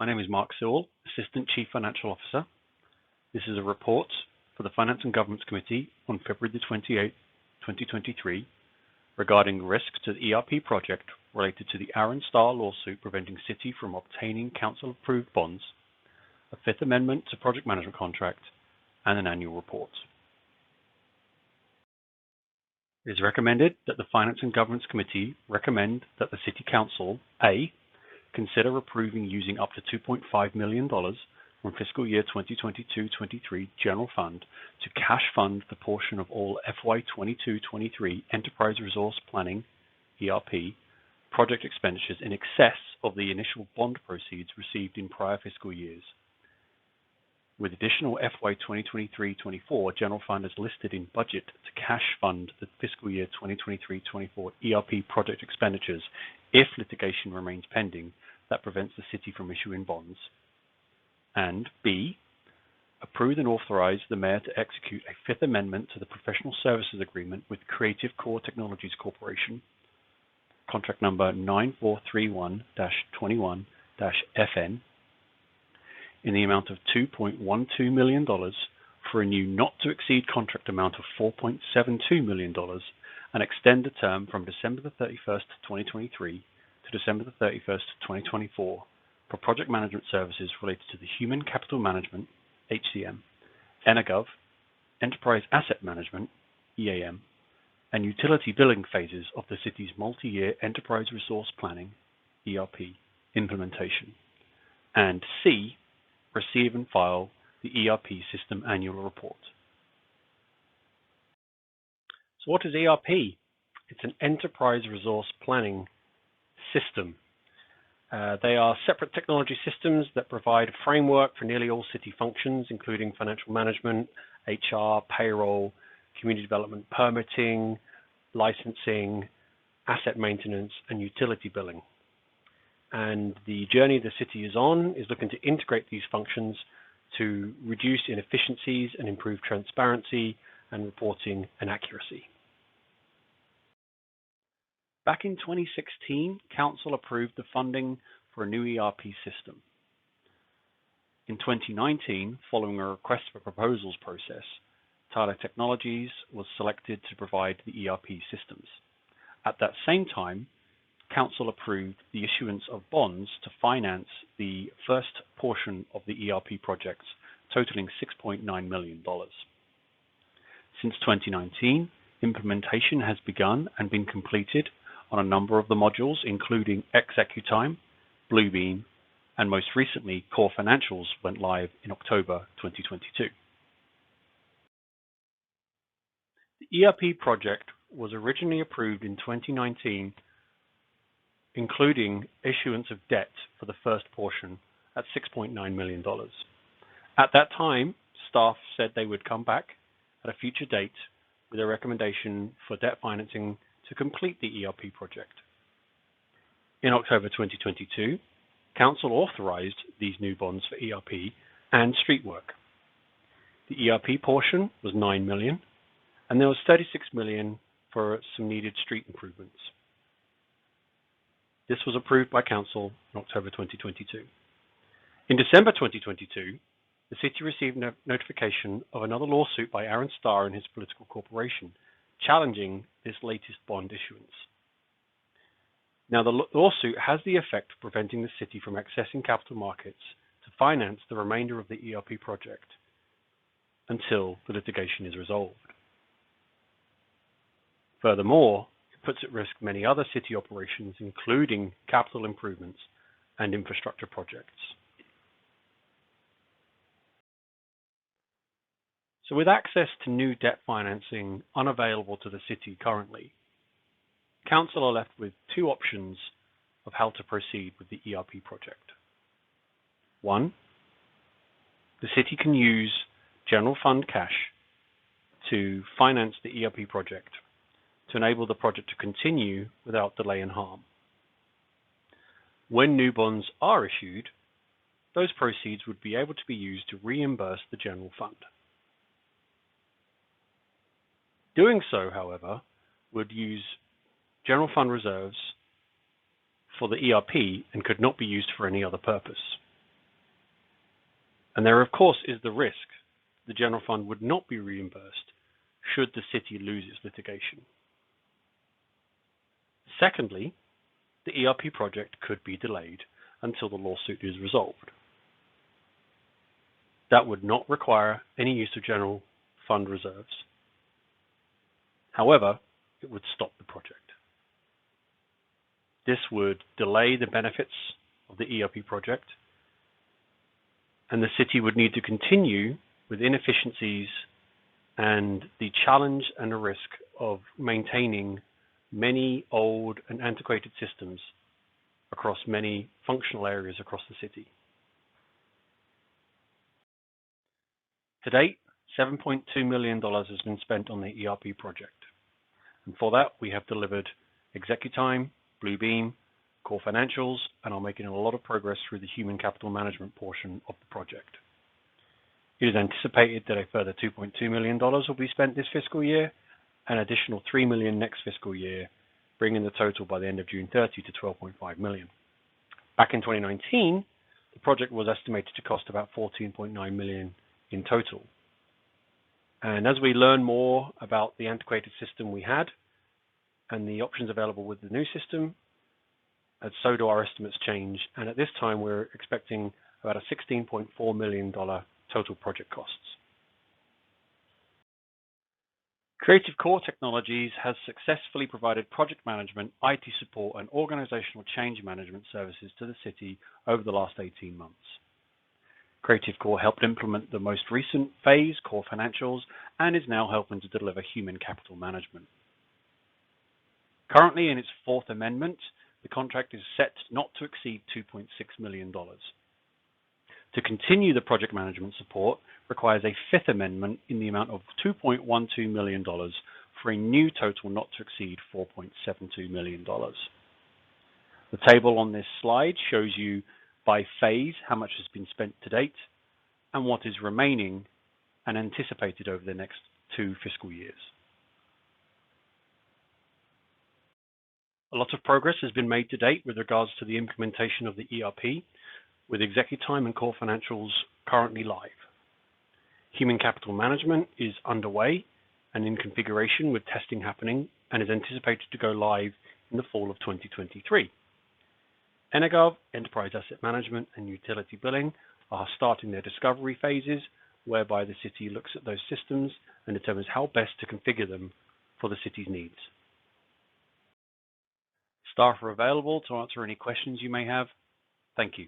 My name is Mark Sewell, Assistant Chief Financial Officer. This is a report for the Finance and Governance Committee on February the 28th, 2023, regarding risks to the ERP project related to the Aaron Starr lawsuit preventing Citi from obtaining council-approved bonds, a Fifth Amendment to project management contract, and an annual report. It is recommended that the Finance and Governance Committee recommend that the City Council, A, consider approving using up to $2.5 million from fiscal year 2022-23 general fund to cash fund the portion of all FY 22-23 Enterprise Resource Planning, ERP, project expenditures in excess of the initial bond proceeds received in prior fiscal years, with additional FY 2023-24 general fund as listed in budget to cash fund the fiscal year 2023-24 ERP project expenditures if litigation remains pending that prevents the City from issuing bonds. And B, approve and authorize the Mayor to execute a Fifth Amendment to the Professional Services Agreement with Creative Core Technologies Corporation, contract number 9431-21-FN, in the amount of $2.12 million for a new not-to-exceed contract amount of $4.72 million and extend the term from December the 31st, 2023 to December the 31st, 2024 for project management services related to the Human Capital Management, HCM, Energov, Enterprise Asset Management, EAM, and utility billing phases of the City's multi-year Enterprise Resource Planning, ERP, implementation. And C, receive and file the ERP System Annual Report. So what is ERP? It's an Enterprise Resource Planning system. They are separate technology systems that provide a framework for nearly all City functions, including financial management, HR, payroll, community development, permitting, licensing, asset maintenance, and utility billing. And the journey the City is on is looking to integrate these functions to reduce inefficiencies and improve transparency and reporting and accuracy. Back in 2016, Council approved the funding for a new ERP system. In 2019, following a request for proposals process, Tyler Technologies was selected to provide the ERP systems. At that same time, Council approved the issuance of bonds to finance the first portion of the ERP projects, totaling $6.9 million. Since 2019, implementation has begun and been completed on a number of the modules, including ExecuTime, Bluebeam, and most recently, Core Financials went live in October 2022. The ERP project was originally approved in 2019, including issuance of debt for the first portion at $6.9 million. At that time, staff said they would come back at a future date with a recommendation for debt financing to complete the ERP project. In October 2022, Council authorized these new bonds for ERP and street work. The ERP portion was $9 million, and there was $36 million for some needed street improvements. This was approved by Council in October 2022. In December 2022, the City received notification of another lawsuit by Aaron Starr and his political corporation, challenging this latest bond issuance. Now, the lawsuit has the effect of preventing the City from accessing capital markets to finance the remainder of the ERP project until the litigation is resolved. Furthermore, it puts at risk many other City operations, including capital improvements and infrastructure projects. So with access to new debt financing unavailable to the City currently, Council are left with two options of how to proceed with the ERP project. One, the City can use general fund cash to finance the ERP project to enable the project to continue without delay and harm. When new bonds are issued, those proceeds would be able to be used to reimburse the general fund. Doing so, however, would use general fund reserves for the ERP and could not be used for any other purpose. And there, of course, is the risk the general fund would not be reimbursed should the city lose its litigation. Secondly, the ERP project could be delayed until the lawsuit is resolved. That would not require any use of general fund reserves. However, it would stop the project. This would delay the benefits of the ERP project, and the city would need to continue with inefficiencies and the challenge and the risk of maintaining many old and antiquated systems across many functional areas across the city. To date, $7.2 million has been spent on the ERP project. And for that, we have delivered ExecuTime, Bluebeam, core financials, and are making a lot of progress through the human capital management portion of the project. It is anticipated that a further $2.2 million will be spent this fiscal year, an additional $3 million next fiscal year, bringing the total by the end of June 30 to $12.5 million. Back in 2019, the project was estimated to cost about $14.9 million in total. And as we learn more about the antiquated system we had and the options available with the new system, so do our estimates change. And at this time, we're expecting about a $16.4 million total project costs. Creative Core Technologies has successfully provided project management, IT support, and organizational change management services to the city over the last 18 months. Creative Core helped implement the most recent phase, core financials, and is now helping to deliver human capital management. Currently, in its fourth amendment, the contract is set not to exceed $2.6 million. To continue the project management support requires a fifth amendment in the amount of $2.12 million for a new total not to exceed $4.72 million. The table on this slide shows you by phase how much has been spent to date and what is remaining and anticipated over the next 2 fiscal years. A lot of progress has been made to date with regards to the implementation of the ERP, with ExecuTime and core financials currently live. Human capital management is underway and in configuration with testing happening and is anticipated to go live in the fall of 2023. Energov, Enterprise Asset Management, and Utility Billing are starting their discovery phases, whereby the city looks at those systems and determines how best to configure them for the city's needs. Staff are available to answer any questions you may have. Thank you.